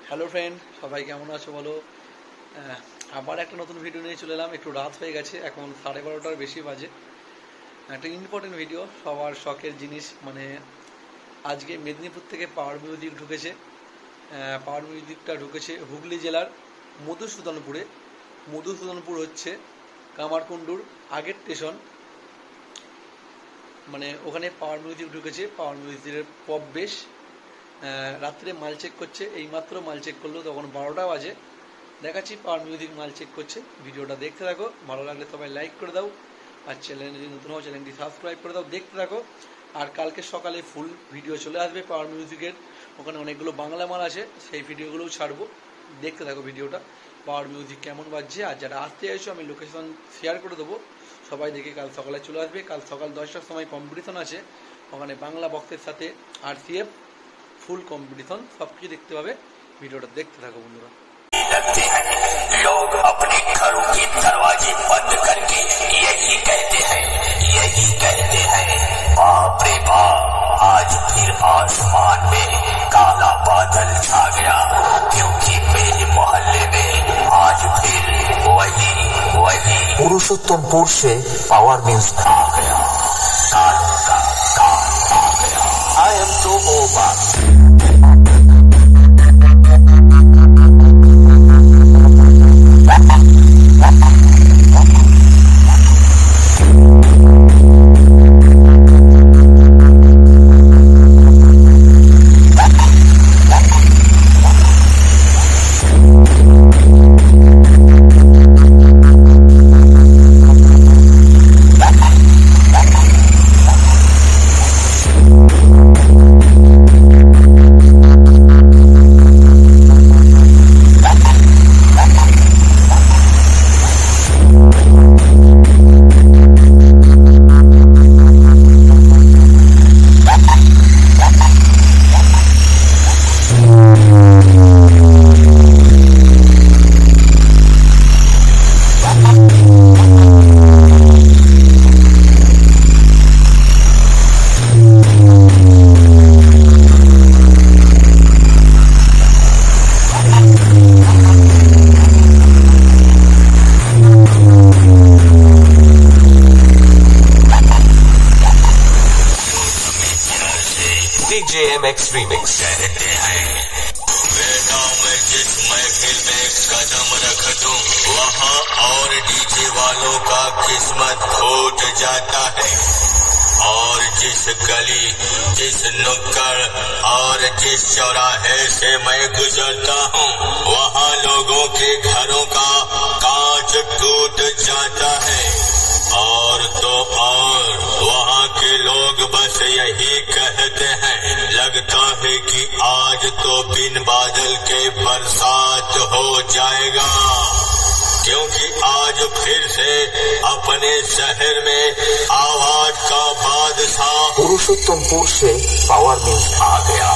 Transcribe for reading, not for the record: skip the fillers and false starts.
Hello friend, সবাই কেমন আছো বলো। আবার একটা নতুন ভিডিও নিয়ে চলে এলাম। একটু রাত হয়ে গেছে, এখন 12:30টার বেশি বাজে। একটা ইম্পর্টেন্ট ভিডিও, সবার শখের জিনিস। মানে আজকে মেদিনীপুর থেকে পাওয়ার মিউজিক ঢুকেছে। পাওয়ার মিউজিকটা ঢুকেছে হুগলি জেলার মধুসূদনপুরে। মধুসূদনপুর হচ্ছে কামারকুণ্ডুর আগের স্টেশন। মানে ওখানে পাওয়ার মিউজিক ঢুকেছে। পাওয়ার মিউজিকের পপ বেশ রাত্রে মাল চেক করছে। এইমাত্র মাল চেক করলো, তখন 12টা বাজে। দেখাচ্ছি পাওয়ার মিউজিক মাল চেক করছে। ভিডিওটা দেখতে থাকো, ভালো লাগলে সবাই লাইক করে দাও, আর চ্যানেলে যদি নতুন হও চ্যানেলটি সাবস্ক্রাইব করে দাও। দেখতে থাকো। আর কালকে সকালে ফুল ভিডিও চলে আসবে পাওয়ার মিউজিকের। ওখানে অনেকগুলো বাংলা মাল আছে, সেই ভিডিওগুলোও ছাড়বো। দেখতে থাকো ভিডিওটা, পাওয়ার মিউজিক কেমন বাজছে। আর যারা আসতে চাইছো আমি লোকেশন শেয়ার করে দেবো, সবাই দেখে কাল সকালে চলে আসবে। কাল সকাল 10টার সময় কম্পিটিশন আছে ওখানে, বাংলা বক্সের সাথে RCF ফুল কম্পিটিশন, সব কিছু দেখতে পাবে। ভিডিওটা দেখতে থাকো বন্ধুরা। लोग अपने घरों के दरवाजे बंद करके यही कहते हैं बाप रे बाप, आज फिर आसमान में काला बादल छा गया, क्योंकि मेरे मोहल्ले में आज फिर वही पुरुषोत्तमपुर से पावर म्यूजिक आ गया, कालों का काल आ गया। I am too over. DJMX Remix कहते हैं बेटा, मैं जिस महफिल में कदम रख दूं वहाँ और डीजे वालों का किस्मत फूट जाता है, और जिस गली, जिस नुक्कड़ और जिस चौराहे से मैं गुजरता हूँ वहाँ लोगों के घरों का कांच टूट जाता है। और तो और वहाँ के लोग बस यही कहते हैं, लगता है कि आज तो बिन बादल के बरसात हो जाएगा, क्योंकि आज फिर से अपने शहर में आवाज का बादशाह पुरुषोत्तमपुर से पावर म्यूजिक आ गया।